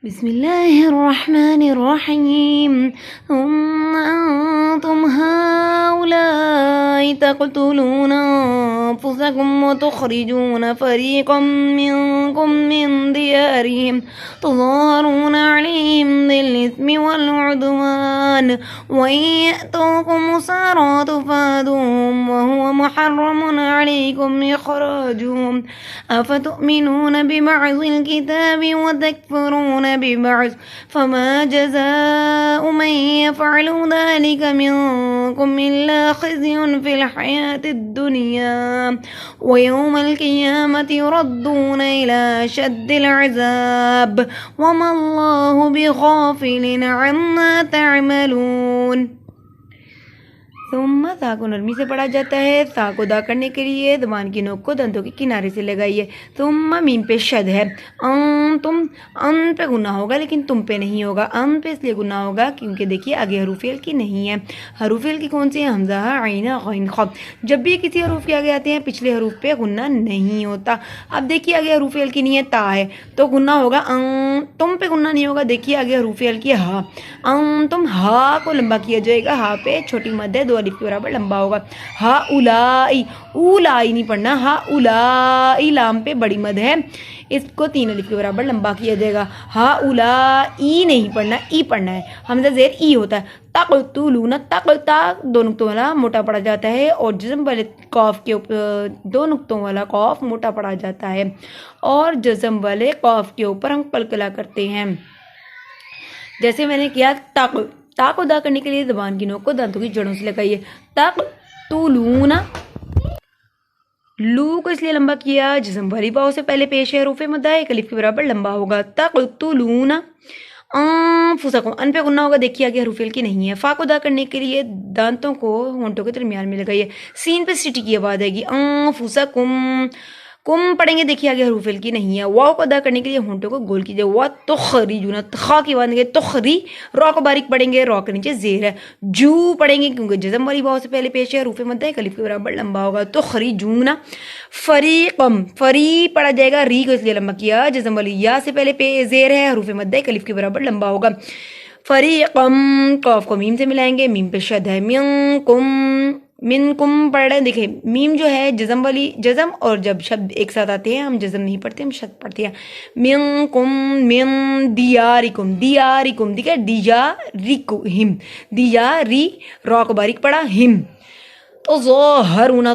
بسم الله الرحمن الرحيم ثم أنتم هؤلاء تقتلون أنفسكم وتخرجون فريقا منكم من ديارهم تظاهرون عليهم بالإثم والعدوان وإن يأتوكم أسارى تفادوهم وهو محرم عليكم إخراجهم أفتؤمنون ببعض الكتاب وتكفرون ببعض فما جزاء من يفعل ذلك منكم إلا خزي في الحياة الدنيا ويوم القيامة يردون إلى أشد العذاب وما الله بغافل عما تعملون. ثم تا کو نرمی سے پڑھا جاتا ہے. تا کو ادا کرنے کے لیے زبان کی نوک کو دنتوں کے کنارے سے لگائیے. ثم میم پہ شد ہے. تم ان پہ گناہ ہوگا لیکن تم پہ نہیں ہوگا. ان پہ اس لیے گناہ ہوگا کیونکہ دیکھیے آگے حروف فعل کی نہیں ہے. حروف فعل کی کون سی ہے؟ حمزہ عین غین خ. جب بھی کسی حروف کے آگے آتے ہیں پچھلے حروف پہ گناہ نہیں ہوتا. اب دیکھیے آگے حروف فعل کی نہیں ہے، تا ہے تو گناہ ہوگا. تم پہ گناہ نہیں ہوگا. دیکھیے آگے حروف فعل کی ہا. تم ہا کو لمبا کیا جائے گا. ہا پہ چھوٹی مد ہے، دو الف کے برابر لمبا ہوگا. ہا اولائی، اولائی نہیں پڑھنا. ہا اولائی لام پہ بڑی مد ہے، اس کو تین الف کے برابر لمبا کیا جائے گا. ہا اولائی نہیں پڑھنا، ای پڑھنا ہے. حمزہ زیر ای ہوتا ہے. تقتلون، تا دو نقطوں والا موٹا پڑا جاتا ہے اور جزم والے قاف کے اوپر دو نقطوں والا قاف موٹا پڑا جاتا ہے اور جزم والے قاف کے اوپر ہم قلقلہ کرتے ہیں. جیسے میں نے کیا تق. تا کو ادا کرنے کے لیے زبان کی نوک کو دانتوں کی جڑوں سے لگائیے. تقتلون، لو کو اس لیے لمبا کیا جزم والی باؤ سے پہلے پیش ہے. حروف مدہ ایک الف کے برابر لمبا ہوگا. تقتلون انفسکم، ان پہ گناہ ہوگا. دیکھیے آگے حروف فعل کی نہیں ہے. فا کو ادا کرنے کے لیے دانتوں کو ہونٹوں کے درمیان میں لگائیے. سین پہ سٹی کی آواز آئے گی. انفسکم، کم پڑھیں گے. دیکھیے آگے حروف فعل کی نہیں ہے. واو کو ادا کرنے کے لیے ہونٹوں کو گول کیجیے. وا تخریجون، خا کی آواز نہیں. تخری، را کو باریک پڑھیں گے، را کے نیچے زیر ہے. جو پڑھیں گے کیونکہ جزم والی واو سے پہلے پیش ہے. حروف مدہ ایک الف کے برابر لمبا ہوگا. تخریجون. فریقم، فری پڑھا جائے گا. ری کو اس لیے لمبا کیا جزم والی یا سے پہلے زیر ہے. حروف مدہ ایک الف کے برابر لمبا ہوگا. فریقم، قاف کو میم سے ملائیں گے. میم پہ شد ہے. منکم پڑھ رہے ہیں. دیکھیں میم جو ہے جزم والی، جزم اور جب شبد ایک ساتھ آتے ہیں ہم جزم نہیں پڑھتے، ہم شد پڑھتے ہیں. منکم، من دیارکم، دیارکم. دیکھیں دیارکم، دیاری، را کو باریک پڑا. ہم تظاہرون،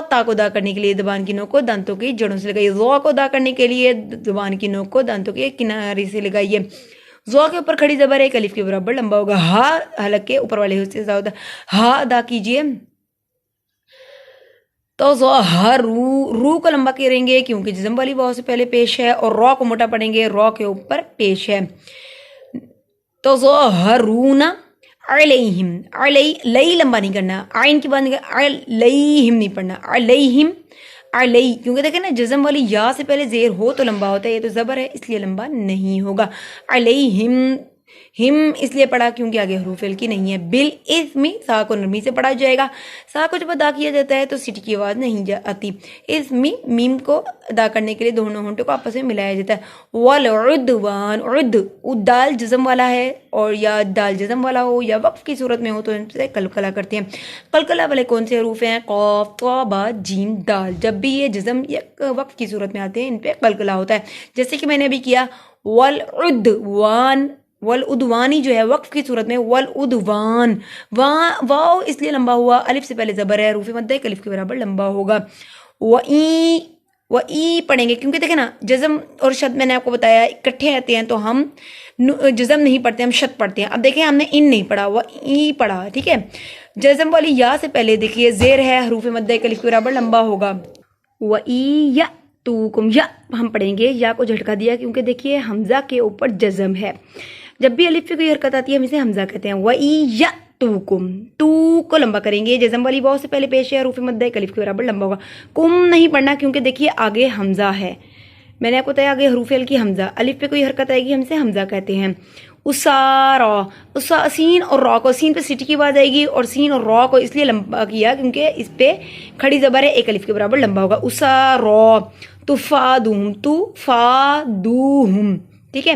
تا کو ادا کرنے کے لیے زبان کی نوک کو دانتوں کی جڑوں سے لگائیے. ذا کو ادا کرنے کے لیے زبان کی نوک کو دانتوں کے کنارے سے لگائیے. ذا کے اوپر کھڑی زبر ایک الف کے برابر لمبا ہوگا. ہا حلق کے اوپر والے حصے سے ہوتا ہے. ہا ادا کیجیے. تو رو کو لمبا کریں گے کیونکہ جزم والی واو سے پہلے پیش ہے اور را کو موٹا پڑھیں گے، را کے اوپر پیش ہے. تو ظاہرون علیہم، لئی لمبا نہیں کرنا. عین کی بات علیہم نہیں پڑھنا. علیہم، علی کیونکہ دیکھیں نا جزم والی یا سے پہلے زیر ہو تو لمبا ہوتا ہے، یہ تو زبر ہے اس لیے لمبا نہیں ہوگا. علیہم، ہم اس لیے پڑھا کیونکہ آگے حروف فعل کی نہیں ہے. بالاسم، سا کو نرمی سے پڑھا جائے گا. سا کو جب ادا کیا جاتا ہے تو سٹی کی آواز نہیں آتی. اسم، میم کو ادا کرنے کے لیے دونوں ہونٹوں کو آپس میں ملایا جاتا ہے. والعدوان، عد دال جزم والا ہے اور یا دال جزم والا ہو یا وقف کی صورت میں ہو تو ان سے قلقلہ کرتے ہیں. قلقلہ والے کون سے حروف ہیں؟ قاف، طا، با، جیم، دال. جب بھی یہ جزم یا وقف کی صورت میں آتے ہیں ان پہ قلقلہ ہوتا ہے. جیسے کہ میں نے ابھی کیا والعدوان، والعدوانی جو ہے وقف کی صورت میں والعدوان. واو اس لیے لمبا ہوا الف سے پہلے زبر ہے. حروف مدہ ایک الف کے برابر لمبا ہوگا. وَإِ پڑھیں گے کیونکہ دیکھیں نا جزم اور شد میں نے آپ کو بتایا اکٹھے آتے ہیں تو ہم جزم نہیں پڑھتے، ہم شد پڑھتے ہیں. اب دیکھیں ہم نے ان نہیں پڑھا، وَإِ پڑھا. ٹھیک ہے، جزم والی یا سے پہلے دیکھیے زیر ہے. حروف مدہ ایک الف کے برابر لمبا ہوگا. وَإِ یَأْتُوکُم، یا ہم پڑھیں گے، یا کو جھٹکا دیا کیونکہ دیکھیے حمزہ کے اوپر جزم ہے. جب بھی الف کی کوئی حرکت آتی ہے ہم اسے حمزہ کہتے ہیں. وَإِ یَأْتُوکُم، تو کو لمبا کریں گے. جزم والی واو سے پہلے پیش ہے. حروف مدہ ایک الف کے برابر لمبا ہوگا. کم نہیں پڑھنا کیونکہ دیکھیے آگے حمزہ ہے. میں نے آپ کو بتایا آگے حروف فعل کی حمزہ، الف پہ کوئی حرکت آئے گی ہم اسے حمزہ کہتے ہیں. اسارا، سین اور را کو، سین پہ سٹی کی آواز آئے گی اور سین اور را کو اس لیے لمبا کیا کیونکہ اس پہ کھڑی زبر ہے، ایک الف کے برابر لمبا ہوگا. اسارا تفادوہم، تفادوہم. ٹھیک ہے.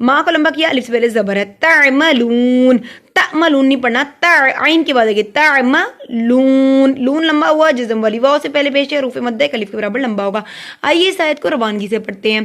ماں کو لمبا کیا، الف سے پہلے زبر ہے، تعملون، تعملون نہیں پڑھنا، عین کے بعد ہے تعملون، لون لمبا ہوا، جزم والی واو سے پہلے پیش ہے، حروف مدہ الف کے برابر لمبا ہوگا۔ آئیے اس آیت کو روانگی سے پڑھتے ہیں۔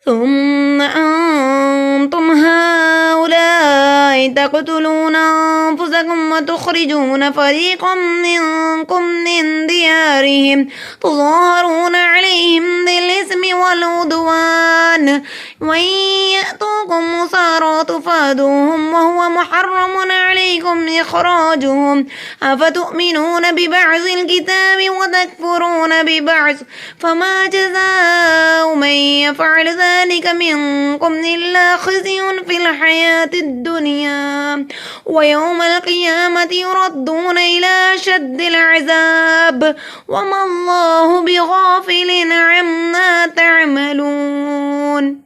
ثم أنتم هؤلاء تقتلون أنفسكم وتخرجون فريقا منكم من ديارهم تظاهرون عليهم بالإثم والعدوان وإن يأتوكم أسارى تفادوهم وهو محرم عليكم إخراجهم أفتؤمنون ببعض الكتاب وتكفرون ببعض فما جزاء من يفعل ذلك منكم إلا خزي في الحياة الدنيا ويوم القيامة يردون إلى أشد العذاب وما الله بغافل عما تعملون۔